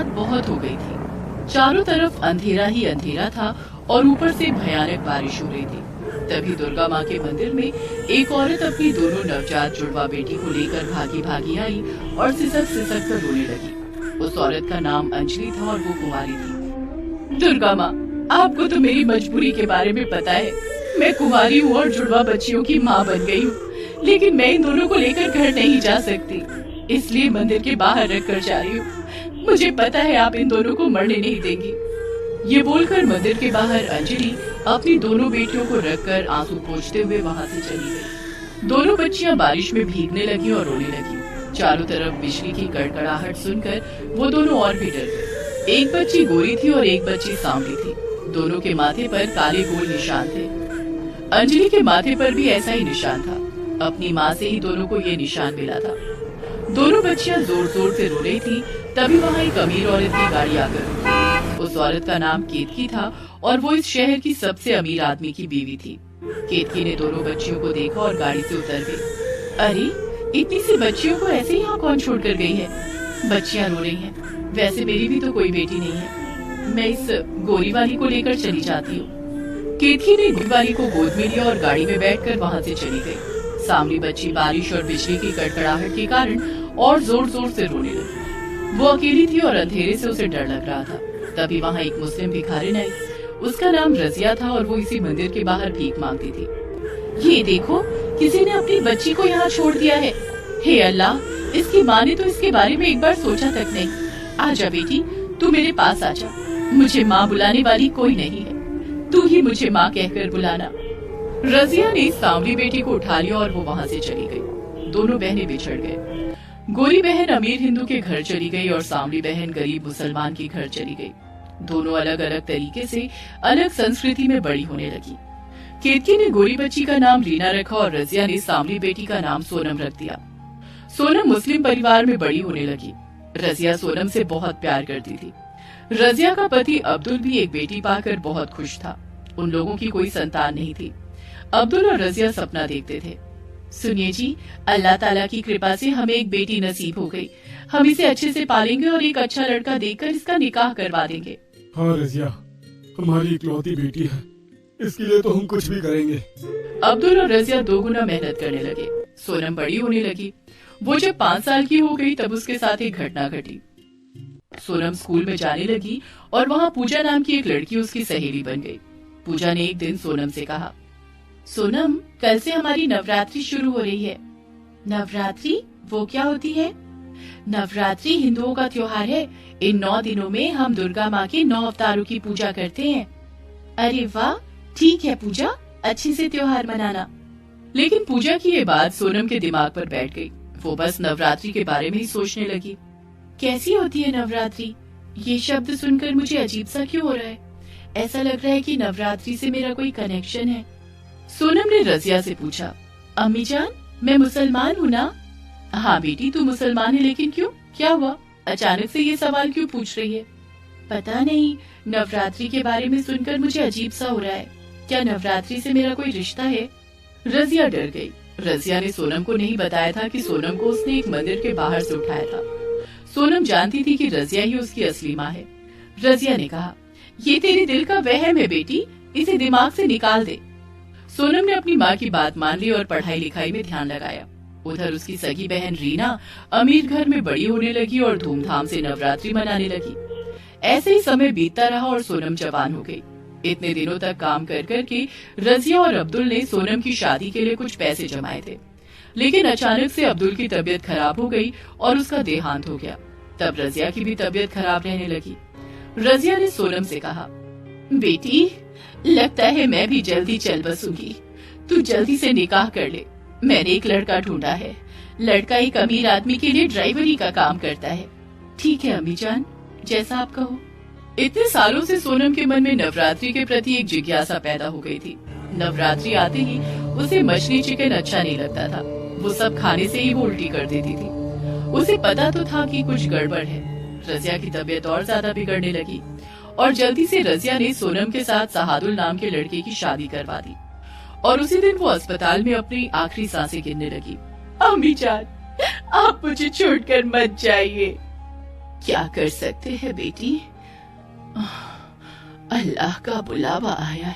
रात बहुत हो गई थी। चारों तरफ अंधेरा ही अंधेरा था और ऊपर से भयानक बारिश हो रही थी। तभी दुर्गा माँ के मंदिर में एक औरत अपनी दोनों नवजात जुड़वा बेटी को लेकर भागी भागी आई और सिसक सिसक कर रोने लगी। उस औरत का नाम अंजलि था और वो कुंवारी थी। दुर्गा माँ, आपको तो मेरी मजबूरी के बारे में पता है। मैं कुंवारी हूँ और जुड़वा बच्चियों की माँ बन गई हूँ, लेकिन मैं इन दोनों को लेकर घर नहीं जा सकती, इसलिए मंदिर के बाहर रख कर जा रही हूँ। मुझे पता है आप इन दोनों को मरने नहीं देंगी। ये बोलकर मंदिर के बाहर अंजलि अपनी दोनों बेटियों को रखकर आंसू पोंछते हुए वहाँ से चली गई। दोनों बच्चियां बारिश में भीगने लगी और रोने लगी। चारों तरफ बिजली की कड़कड़ाहट सुनकर वो दोनों और भी डर गए। एक बच्ची गोरी थी और एक बच्ची सांवली थी। दोनों के माथे पर काले गोल निशान थे। अंजलि के माथे पर भी ऐसा ही निशान था। अपनी माँ से ही दोनों को ये निशान मिला था। दोनों बच्चियां जोर जोर से रो रही थी। तभी वहाँ एक अमीर औरत की गाड़ी आकर रुकी। उस औरत का नाम केतकी था और वो इस शहर की सबसे अमीर आदमी की बीवी थी। केतकी ने दोनों बच्चियों को देखा और गाड़ी से उतर गई। अरे, इतनी सी बच्चियों को ऐसे यहाँ कौन छोड़ कर गई है? बच्चियाँ रो रही हैं। वैसे मेरी भी तो कोई बेटी नहीं है। मैं इस गोरी वाली को लेकर चली जाती हूँ। केतकी ने गोरी वाली को गोद में लिया और गाड़ी में बैठकर वहाँ से चली गई। सांवली बच्ची बारिश और बिजली की कड़कड़ाहट के कारण और जोर जोर से रोने लगी। वो अकेली थी और अंधेरे से उसे डर लग रहा था। तभी वहाँ एक मुस्लिम भिखारिन आई। उसका नाम रजिया था और वो इसी मंदिर के बाहर भीख मांगती थी। ये देखो, किसी ने अपनी बच्ची को यहाँ छोड़ दिया है। हे अल्लाह, इसकी माँ ने तो इसके बारे में एक बार सोचा तक नहीं। आजा बेटी, तू मेरे पास आजा। मुझे माँ बुलाने वाली कोई नहीं है, तू ही मुझे माँ कहकर बुलाना। रजिया ने सांवली बेटी को उठा लिया और वो वहाँ से चली गई। दोनों बहनें बिछड़ गए। गोरी बहन अमीर हिंदू के घर चली गई और सांवली बहन गरीब मुसलमान के घर चली गई। दोनों अलग अलग तरीके से अलग संस्कृति में बड़ी होने लगी। केतकी ने गोरी बच्ची का नाम रीना रखा और रजिया ने सांवली बेटी का नाम सोनम रख दिया। सोनम मुस्लिम परिवार में बड़ी होने लगी। रजिया सोनम से बहुत प्यार करती थी। रजिया का पति अब्दुल भी एक बेटी पाकर बहुत खुश था। उन लोगों की कोई संतान नहीं थी। अब्दुल और रजिया सपना देखते थे। सुनिए जी, अल्लाह ताला की कृपा से हमें एक बेटी नसीब हो गई। हम इसे अच्छे से पालेंगे और एक अच्छा लड़का देखकर इसका निकाह करवा देंगे। हाँ रजिया, हमारी इकलौती बेटी है, इसके लिए तो हम कुछ भी करेंगे। अब्दुल और रजिया दोगुना मेहनत करने लगे। सोनम बड़ी होने लगी। वो जब 5 साल की हो गई तब उसके साथ एक घटना घटी। सोनम स्कूल में जाने लगी और वहाँ पूजा नाम की एक लड़की उसकी सहेली बन गई। पूजा ने एक दिन सोनम से कहा, सोनम, कल से हमारी नवरात्रि शुरू हो रही है। नवरात्रि? वो क्या होती है? नवरात्रि हिंदुओं का त्योहार है। इन 9 दिनों में हम दुर्गा माँ के 9 अवतारों की पूजा करते हैं। अरे वाह, ठीक है पूजा, अच्छे से त्योहार मनाना। लेकिन पूजा की ये बात सोनम के दिमाग पर बैठ गई। वो बस नवरात्रि के बारे में ही सोचने लगी। कैसी होती है नवरात्रि? ये शब्द सुनकर मुझे अजीब सा क्यों हो रहा है? ऐसा लग रहा है कि नवरात्रि से मेरा कोई कनेक्शन है। सोनम ने रजिया से पूछा, अम्मी जान, मैं मुसलमान हूँ ना? हाँ बेटी, तू मुसलमान है, लेकिन क्यों? क्या हुआ? अचानक से ये सवाल क्यों पूछ रही है? पता नहीं, नवरात्रि के बारे में सुनकर मुझे अजीब सा हो रहा है। क्या नवरात्रि से मेरा कोई रिश्ता है? रजिया डर गई। रजिया ने सोनम को नहीं बताया था कि सोनम को उसने एक मंदिर के बाहर से उठाया था। सोनम जानती थी कि रजिया ही उसकी असली माँ है। रजिया ने कहा, ये तेरे दिल का वहम है बेटी, इसे दिमाग से निकाल दे। सोनम ने अपनी माँ की बात मान ली और पढ़ाई लिखाई में ध्यान लगाया। उधर उसकी सगी बहन रीना अमीर घर में बड़ी होने लगी और धूमधाम से नवरात्रि मनाने लगी। ऐसे ही समय बीतता रहा और सोनम जवान हो गई। इतने दिनों तक काम कर कर के रजिया और अब्दुल ने सोनम की शादी के लिए कुछ पैसे जमाए थे। लेकिन अचानक से अब्दुल की तबीयत खराब हो गई और उसका देहांत हो गया। तब रजिया की भी तबीयत खराब रहने लगी। रजिया ने सोनम से कहा, बेटी, लगता है मैं भी जल्दी चल बसूंगी। तू जल्दी से निकाह कर ले। मैंने एक लड़का ढूंढा है। लड़का एक अमीर आदमी के लिए ड्राइवरी का काम करता है। ठीक है अम्मी जान, जैसा आप कहो। इतने सालों से सोनम के मन में नवरात्रि के प्रति एक जिज्ञासा पैदा हो गई थी। नवरात्रि आते ही उसे मछली चिकन अच्छा नहीं लगता था। वो सब खाने से ही वो उल्टी कर देती थी। उसे पता तो था कि कुछ गड़बड़ है। रजिया की तबीयत और ज्यादा बिगड़ने लगी और जल्दी से रजिया ने सोनम के साथ सहादुल नाम के लड़के की शादी करवा दी और उसी दिन वो अस्पताल में अपनी आखिरी सांसें गिनने लगी। अम्मी जान, आप मुझे छोड़कर मत जाइए। क्या कर सकते हैं बेटी, अल्लाह का बुलावा आया है।